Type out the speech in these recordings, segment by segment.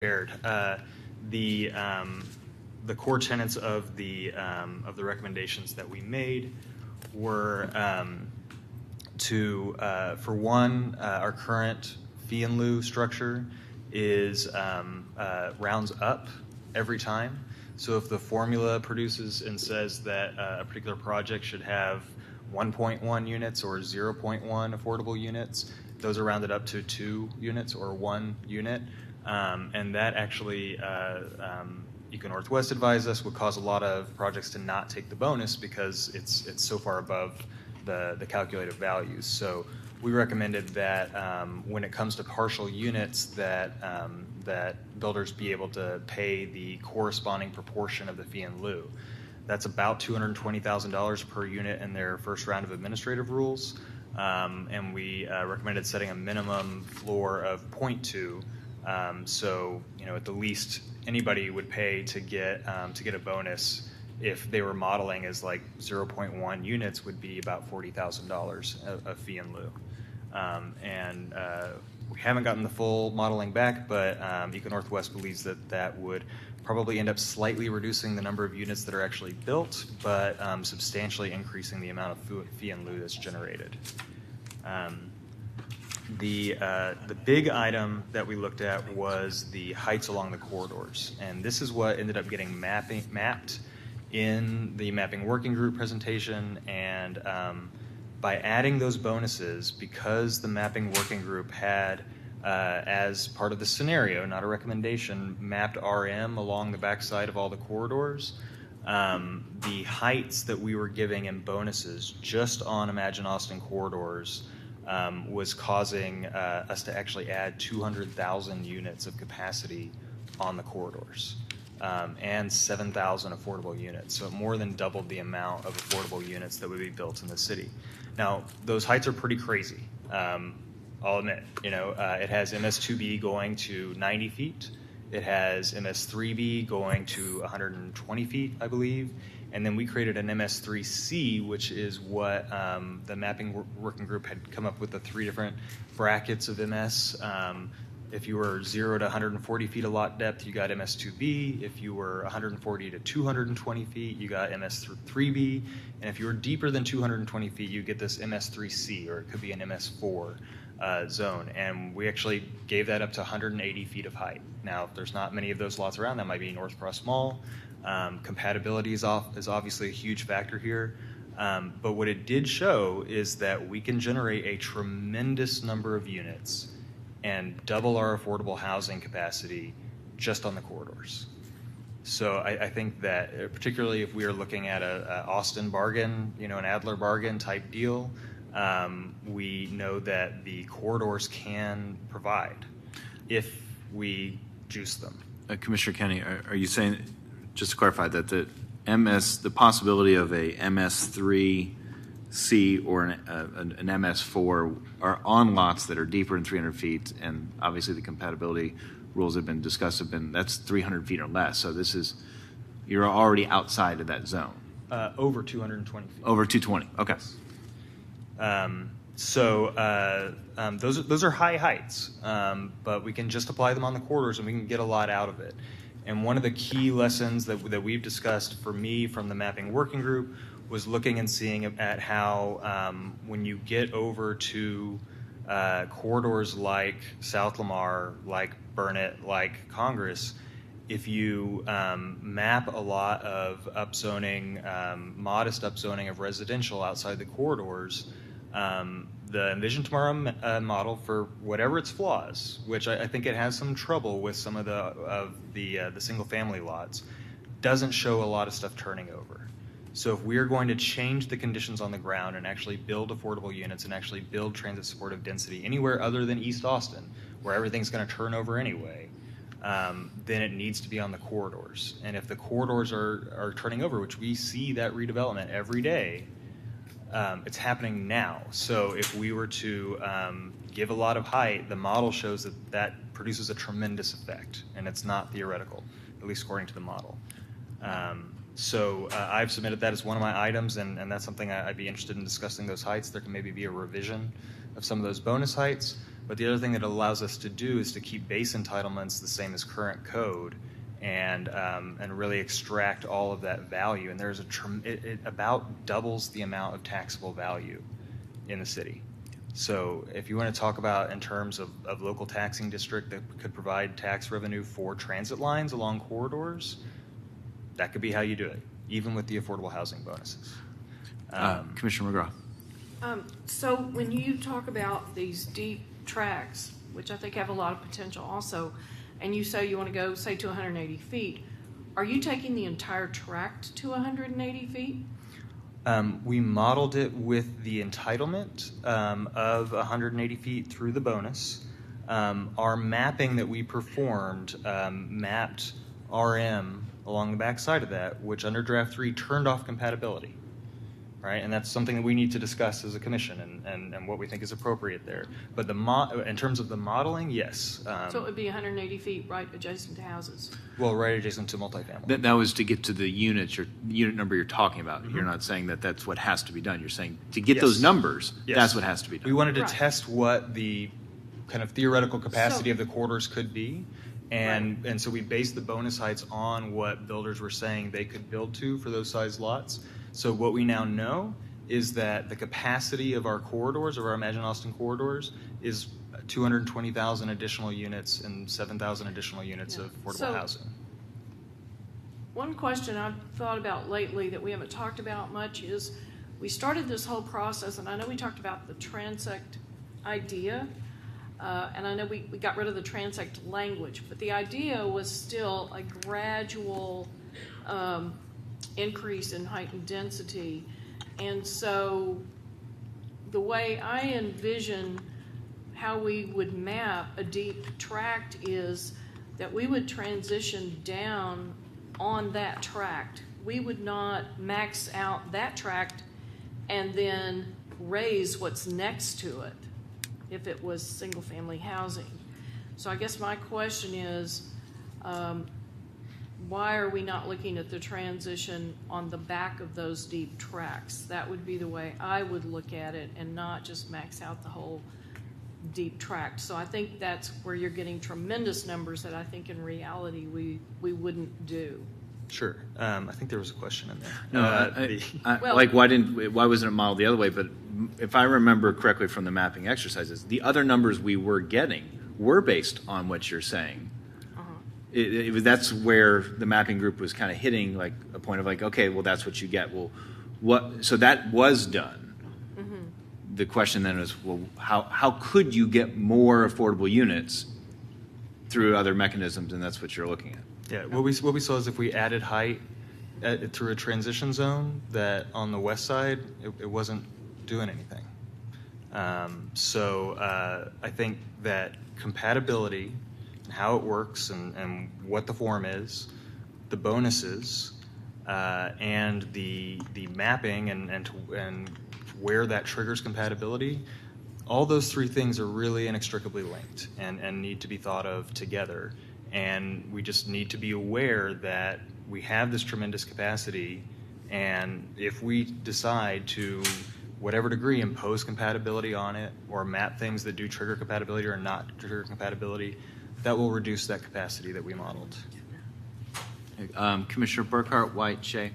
prepared. The core tenets of the recommendations that we made were for one, our current fee in lieu structure is rounds up every time. So if the formula produces and says that a particular project should have 1.1 units or 0.1 affordable units, those are rounded up to 2 units or 1 unit. And that actually, Eco Northwest advised us, would cause a lot of projects to not take the bonus because it's so far above the calculated values. So we recommended that when it comes to partial units, that builders be able to pay the corresponding proportion of the fee in lieu. That's about $220,000 per unit in their first round of administrative rules, and we recommended setting a minimum floor of 0.2. So, at the least, anybody would pay to get a bonus if they were modeling as like 0.1 units would be about $40,000 of fee in lieu. We haven't gotten the full modeling back, but Eco Northwest believes that would probably end up slightly reducing the number of units that are actually built, but substantially increasing the amount of fee in lieu that's generated. The big item that we looked at was the heights along the corridors, and this is what ended up getting mapped in the mapping working group presentation. And by adding those bonuses, because the mapping working group had, as part of the scenario, not a recommendation, mapped RM along the backside of all the corridors, the heights that we were giving in bonuses just on Imagine Austin corridors was causing us to actually add 200,000 units of capacity on the corridors and 7,000 affordable units. So it more than doubled the amount of affordable units that would be built in the city. Now, those heights are pretty crazy. I'll admit, it has MS2B going to 90 feet. It has MS3B going to 120 feet, I believe. And then we created an MS3C, which is what the mapping working group had come up with, the 3 different brackets of MS. If you were 0 to 140 feet of lot depth, you got MS2B. If you were 140 to 220 feet, you got MS3B. And if you were deeper than 220 feet, you get this MS3C, or it could be an MS4 zone. And we actually gave that up to 180 feet of height. Now, if there's not many of those lots around, that might be North Cross Mall. Compatibility is obviously a huge factor here. But what it did show is that we can generate a tremendous number of units and double our affordable housing capacity just on the corridors. So I think that particularly if we are looking at a Austin bargain, an Adler bargain type deal, we know that the corridors can provide if we juice them. Commissioner Kenny, are you saying, just to clarify, that the possibility of a MS3C or an MS4 are on lots that are deeper than 300 feet, and obviously the compatibility rules have been discussed, that's 300 feet or less. So you're already outside of that zone. Over 220 feet. Over 220, okay. Those are high heights, but we can just apply them on the corridors and we can get a lot out of it. And one of the key lessons that we've discussed for me from the mapping working group was looking and seeing at how when you get over to corridors like South Lamar, like Burnett, like Congress, if you map a lot of upzoning, modest upzoning of residential outside the corridors, the Envision Tomorrow model, for whatever its flaws, which I think it has some trouble with some of the single-family lots, doesn't show a lot of stuff turning over. So if we are going to change the conditions on the ground and actually build affordable units and actually build transit supportive density anywhere other than East Austin, where everything's going to turn over anyway, then it needs to be on the corridors. And if the corridors are turning over, which we see that redevelopment every day, it's happening now. So if we were to give a lot of height, the model shows that produces a tremendous effect, and it's not theoretical, at least according to the model. So I've submitted that as one of my items, and that's something I'd be interested in discussing, those heights. There can maybe be a revision of some of those bonus heights. But the other thing that it allows us to do is to keep base entitlements the same as current code, and really extract all of that value. And there's it about doubles the amount of taxable value in the city. So if you want to talk about in terms of local taxing district that could provide tax revenue for transit lines along corridors, that could be how you do it, even with the affordable housing bonuses. Commissioner McGraw. So when you talk about these deep tracks, which I think have a lot of potential also, and you say you want to go, say, to 180 feet, are you taking the entire tract to 180 feet? We modeled it with the entitlement of 180 feet through the bonus. Our mapping that we performed mapped RM along the back side of that, which under draft 3 turned off compatibility, right? And that's something that we need to discuss as a commission and what we think is appropriate there. But in terms of the modeling, yes. So it would be 180 feet right adjacent to houses? Well, right adjacent to multifamily. That was to get to the unit number you're talking about. Mm-hmm. You're not saying that that's what has to be done. You're saying to get Yes. those numbers, Yes. that's what has to be done. We wanted to Right. test what the kind of theoretical capacity So- of the corridors could be. And so we based the bonus heights on what builders were saying they could build to for those size lots. So what we now know is that the capacity of our corridors, of our Imagine Austin corridors, is 220,000 additional units and 7,000 additional units Yeah. of affordable So- housing. One question I've thought about lately that we haven't talked about much is we started this whole process, and I know we talked about the transect idea, and I know we got rid of the transect language, but the idea was still a gradual increase in height and density. And so the way I envision how we would map a deep tract is that we would transition down on that tract. We would not max out that tract and then raise what's next to it if it was single-family housing. So I guess my question is, why are we not looking at the transition on the back of those deep tracts? That would be the way I would look at it, and not just max out the whole deep tract. So I think that's where you're getting tremendous numbers that I think in reality we wouldn't do. Sure. I think there was a question in there. No, Well- like why wasn't it modeled the other way? But if I remember correctly from the mapping exercises, the other numbers we were getting were based on what you're saying. That's where the mapping group was kind of hitting like a point of like, okay, well, that's what you get. Well, so that was done. Mm-hmm. The question then is, well, how could you get more affordable units through other mechanisms? And that's what you're looking at. Yeah, what we saw is if we added height through a transition zone, that on the west side, it wasn't doing anything. So I think that compatibility, how it works and what the form is, the bonuses, and the mapping and where that triggers compatibility, all those three things are really inextricably linked and need to be thought of together. And we just need to be aware that we have this tremendous capacity, and if we decide to, whatever degree, impose compatibility on it or map things that do trigger compatibility or not trigger compatibility, that will reduce that capacity that we modeled. Commissioner Burkhart, White, Shea.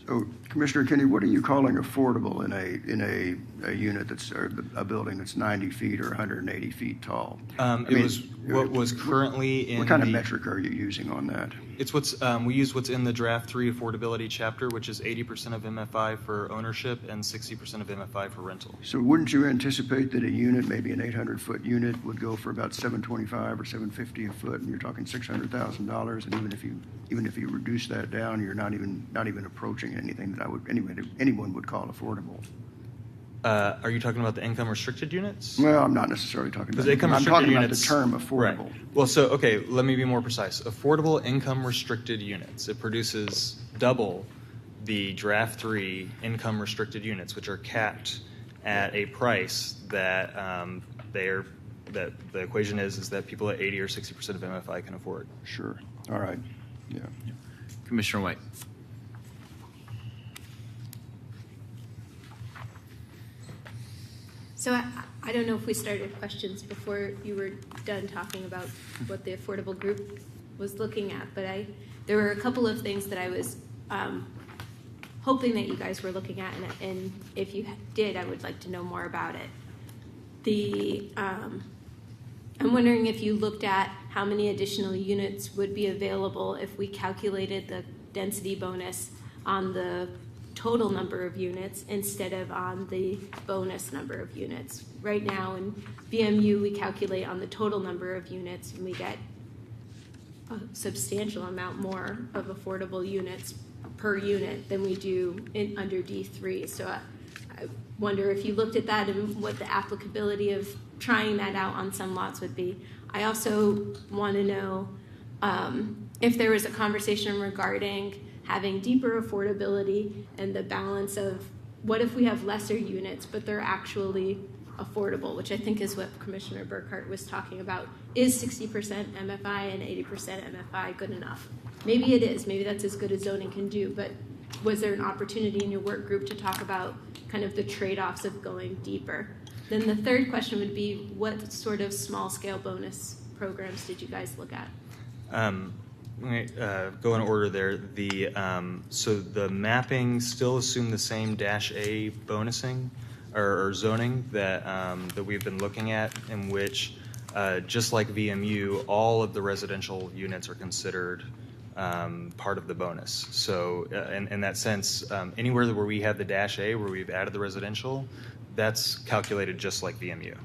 So, Commissioner Kinney, what are you calling affordable in a unit that's, or a building that's 90 feet or 180 feet tall? It was what was currently in What kind of metric are you using on that? It's we use what's in the draft 3 affordability chapter, which is 80% of MFI for ownership and 60% of MFI for rental. So wouldn't you anticipate that a unit, maybe an 800-foot unit, would go for about $725 or $750 a foot, and you're talking $600,000, and even if you reduce that down, you're not even approaching anything that anyone would call affordable. Are you talking about the income restricted units? Well, I'm not necessarily talking about. Income I'm restricted talking about units, the term affordable. Right. Well, so okay, let me be more precise. Affordable income restricted units. It produces double the draft 3 income restricted units, which are capped at a price that that the equation is that people at 80 or 60% of MFI can afford. Sure. All right. Yeah. Commissioner White. So I don't know if we started questions before you were done talking about what the affordable group was looking at, but there were a couple of things that I was hoping that you guys were looking at, and if you did, I would like to know more about it. I'm wondering if you looked at how many additional units would be available if we calculated the density bonus on the total number of units instead of on the bonus number of units. Right now in VMU, we calculate on the total number of units, and we get a substantial amount more of affordable units per unit than we do under D3. So I wonder if you looked at that and what the applicability of trying that out on some lots would be. I also want to know if there was a conversation regarding having deeper affordability and the balance of what if we have lesser units, but they're actually affordable, which I think is what Commissioner Burkhart was talking about. Is 60% MFI and 80% MFI good enough? Maybe it is. Maybe that's as good as zoning can do, but was there an opportunity in your work group to talk about kind of the trade-offs of going deeper? Then the third question would be, what sort of small-scale bonus programs did you guys look at? Go in order there. So the mapping still assume the same -A bonusing or zoning that we've been looking at, in which just like VMU, all of the residential units are considered part of the bonus. So in that sense, anywhere where we have the -A, where we've added the residential, that's calculated just like VMU.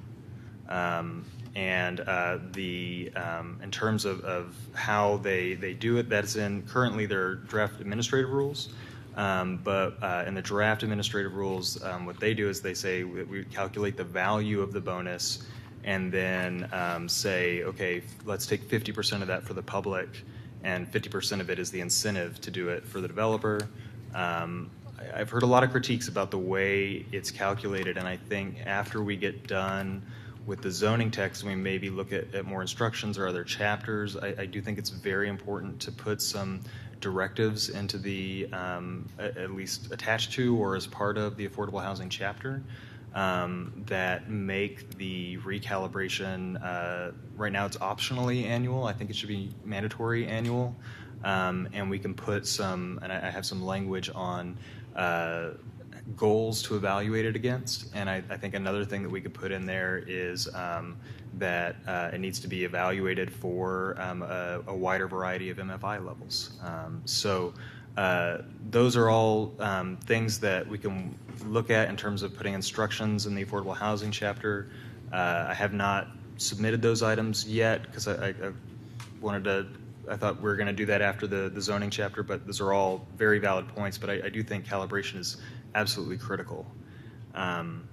In terms of how they do it, that's in currently their draft administrative rules. But in the draft administrative rules, what they do is they say we calculate the value of the bonus and then say, okay, let's take 50% of that for the public and 50% of it is the incentive to do it for the developer. I've heard a lot of critiques about the way it's calculated, and I think after we get done with the zoning text, we maybe look at more instructions or other chapters. I do think it's very important to put some directives into the, at least attached to or as part of the affordable housing chapter that make the recalibration, right now it's optionally annual. I think it should be mandatory annual. And we can put some, and I have some language on goals to evaluate it against. And I think another thing that we could put in there is that it needs to be evaluated for a wider variety of MFI levels. Those are all things that we can look at in terms of putting instructions in the affordable housing chapter. I have not submitted those items yet because I thought we were going to do that after the zoning chapter, but those are all very valid points. But I do think calibration is absolutely critical. And